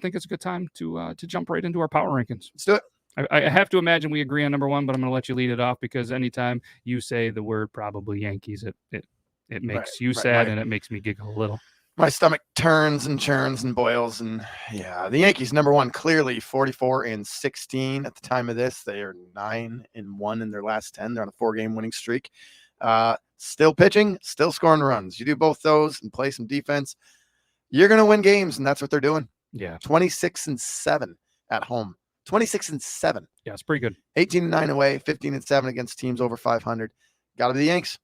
think it's a good time to jump right into our power rankings. Let's do it. I have to imagine we agree on number one, but I'm going to let you lead it off because anytime you say the word probably Yankees, it makes you sad and it makes me giggle a little. My stomach turns and churns and boils. And yeah, the Yankees, number one, clearly 44-16 at the time of this. They are 9-1 in their last 10. They're on a 4-game winning streak. Still pitching, still scoring runs. You do both those and play some defense, you're going to win games, and that's what they're doing. Yeah. 26-7 at home. 26-7. Yeah, it's pretty good. 18-9 away, 15-7 against teams over 500. Got to be the Yanks.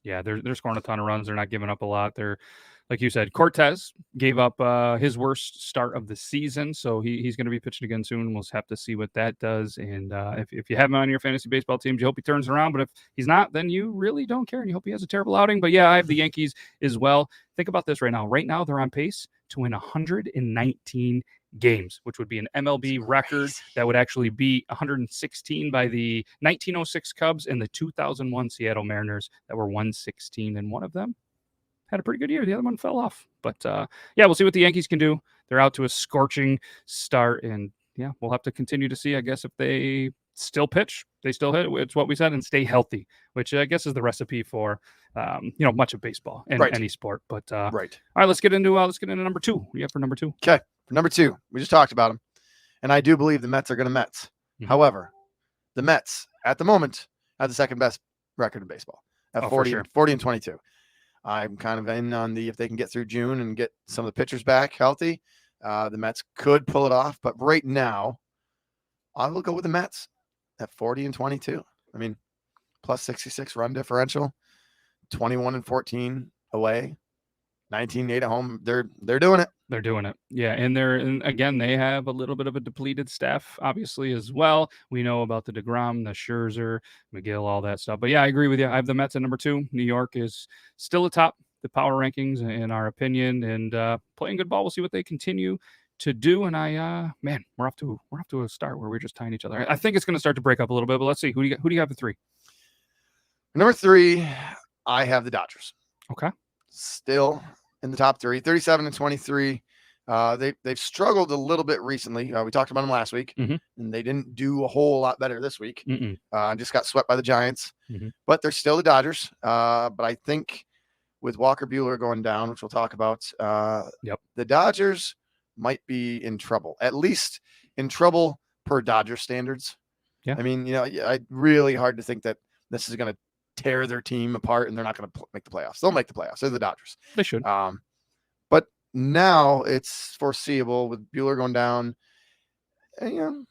Yeah, they're scoring a ton of runs. They're not giving up a lot. They're, like you said, Cortez gave up his worst start of the season, so he's going to be pitching again soon. We'll have to see what that does. And if you have him on your fantasy baseball teams, you hope he turns around. But if he's not, then you really don't care, and you hope he has a terrible outing. But, yeah, I have the Yankees as well. Think about this right now. Right now, they're on pace to win 119 games, which would be an MLB record that would actually be 116 by the 1906 Cubs and the 2001 Seattle Mariners that were 116, and one of them had a pretty good year. The other one fell off. But, yeah, we'll see what the Yankees can do. They're out to a scorching start, and, yeah, we'll have to continue to see, I guess, if they still pitch, they still hit, it's what we said, and stay healthy, which I guess is the recipe for, much of baseball and any sport. But, all right, let's get into number two. What do you have for number two? Okay. For number two, we just talked about them, and I do believe the Mets are going to Mets. Mm-hmm. However, the Mets at the moment have the second best record in baseball at 40-22. I'm kind of in on if they can get through June and get some of the pitchers back healthy, the Mets could pull it off. But right now, I will go with the Mets at 40-22. I mean, plus 66 run differential, 21-14 away, 19-8 at home. They're doing it. They're doing it. Yeah. And again, they have a little bit of a depleted staff, obviously, as well. We know about the DeGrom, the Scherzer, McGill, all that stuff. But yeah, I agree with you. I have the Mets at number two. New York is still atop the power rankings, in our opinion, and playing good ball. We'll see what they continue to do. And we're off to a start where we're just tying each other. I think it's going to start to break up a little bit, but let's see. Who do you have at three? Number three, I have the Dodgers. Okay. Still in the top three, 37-23. They've struggled a little bit recently. We talked about them last week, and they didn't do a whole lot better this week. Just got swept by the Giants, but they're still the Dodgers. But I think with Walker Buehler going down, which we'll talk about, the Dodgers might be in trouble, at least in trouble per Dodger standards. Yeah. I mean, really hard to think that this is going to tear their team apart and they're not going to make the playoffs. They'll make the playoffs. They're the Dodgers. They should. But now it's foreseeable with Buehler going down.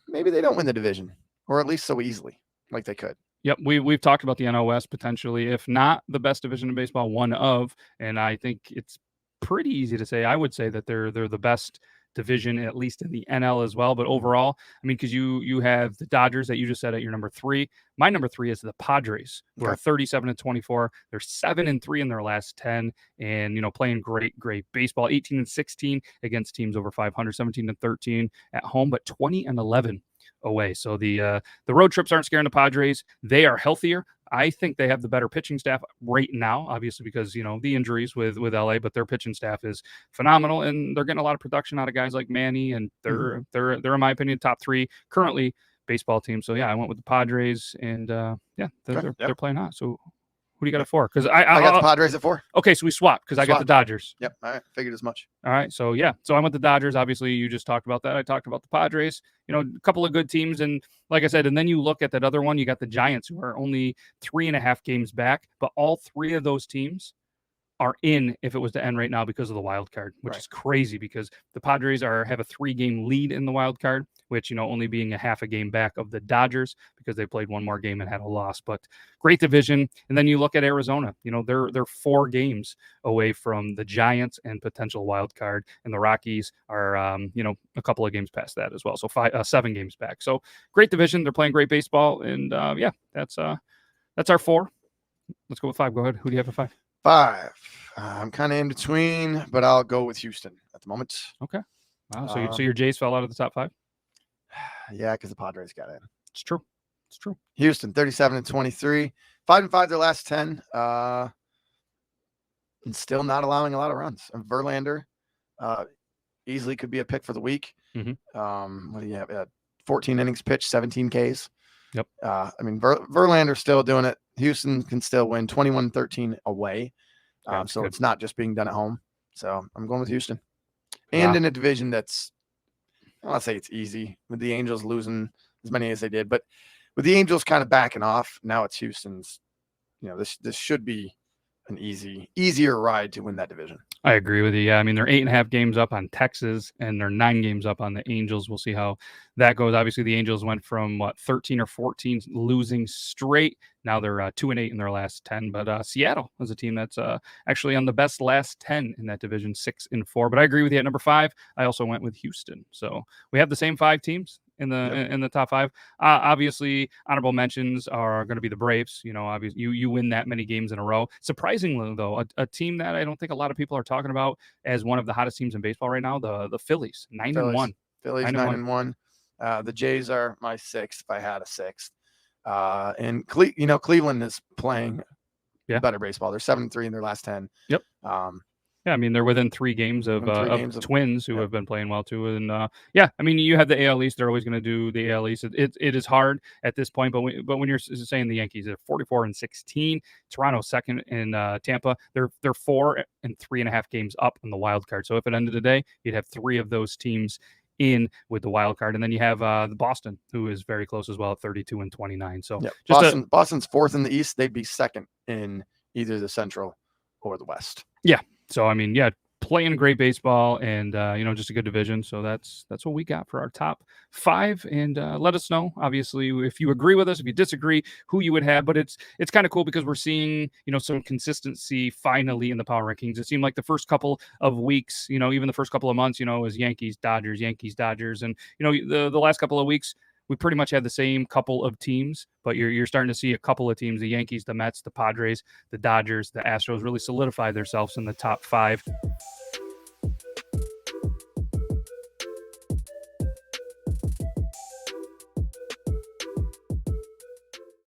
Maybe they don't win the division, or at least so easily like they could. Yep, we've talked about the NL West potentially, if not the best division in baseball, one of, and I think it's pretty easy to say. I would say that they're the best division, at least in the NL as well. But overall, I mean, because you have the Dodgers that you just said at your number three. My number three is the Padres, who are 37-24. They're 7-3 in their last 10, and playing great baseball. 18-16 against teams over 500, 17-13 at home, but 20-11 away. So the road trips aren't scaring the Padres. They are healthier. I think they have the better pitching staff right now, obviously, because, the injuries with LA, but their pitching staff is phenomenal, and they're getting a lot of production out of guys like Manny, and they're in my opinion, top three currently baseball team. So yeah, I went with the Padres, and they're playing hot. So who do you got at four? Because I got the Padres at four. Okay, so we swapped because I got the Dodgers. Yep, I figured as much. All right, so yeah, so I went the Dodgers. Obviously, you just talked about that. I talked about the Padres. A couple of good teams, and like I said, and then you look at that other one. You got the Giants, who are only 3.5 games back, but all three of those teams are in if it was to end right now because of the wild card, which is crazy because the Padres have a 3-game lead in the wild card, which, only being a half a game back of the Dodgers because they played one more game and had a loss. But great division. And then you look at Arizona, they're 4 games away from the Giants and potential wild card, and the Rockies are, a couple of games past that as well. So 7 games back. So great division. They're playing great baseball. And that's our 4. Let's go with 5. Go ahead. Who do you have at 5? 5. I'm kind of in between, but I'll go with Houston at the moment. Okay. Wow. So your Jays fell out of the top 5? Yeah, because the Padres got in. It's true. Houston, 37-23, 5-5 their last 10, and still not allowing a lot of runs. And Verlander easily could be a pick for the week. What do you have? 14 innings pitched, 17 Ks. Yep. I mean, Verlander's still doing it. Houston can still win 21-13 away. So it's not just being done at home. So I'm going with Houston. And in a division that's, I'll say it's easy with the Angels losing as many as they did, but with the Angels kind of backing off, now it's Houston's, this should be an easier ride to win that division. I agree with you. Yeah, I mean, they're 8.5 games up on Texas, and they're 9 games up on the Angels. We'll see how that goes. Obviously, the Angels went from 13 or 14 losing straight. Now they're 2-8 in their last 10. But Seattle is a team that's actually on the best last 10 in that division, 6-4. But I agree with you at number 5. I also went with Houston. So we have the same 5 teams in the top 5. Obviously, honorable mentions are going to be the Braves. Obviously, you win that many games in a row. Surprisingly, though, a team that I don't think a lot of people are talking about as one of the hottest teams in baseball right now, the Phillies, 9-1. Phillies 9-1. The Jays are my 6th if I had a 6th. And Cleveland is playing better baseball. They're 7-3 in their last 10. Yep. Yeah, I mean, they're within 3 games of Twins who have been playing well too. And I mean, you have the AL East. They're always going to do the AL East. It is hard at this point, but when you're saying the Yankees, they're 44-16. Toronto second in Tampa. They're 4 and 3.5 games up in the wild card. So if it ended today, you'd have 3 of those teams in with the wild card, and then you have the Boston, who is very close as well at 32-29. So Boston's 4th in the East. They'd be 2nd in either the Central or the West. Yeah. So I mean, playing great baseball, and just a good division. So that's what we got for our top 5. And let us know, obviously, if you agree with us, if you disagree, who you would have. But it's kind of cool because we're seeing some consistency finally in the power rankings. It seemed like the first couple of weeks, even the first couple of months, was Yankees, Dodgers, and the last couple of weeks, we pretty much had the same couple of teams, but you're starting to see a couple of teams, the Yankees, the Mets, the Padres, the Dodgers, the Astros really solidify themselves in the top 5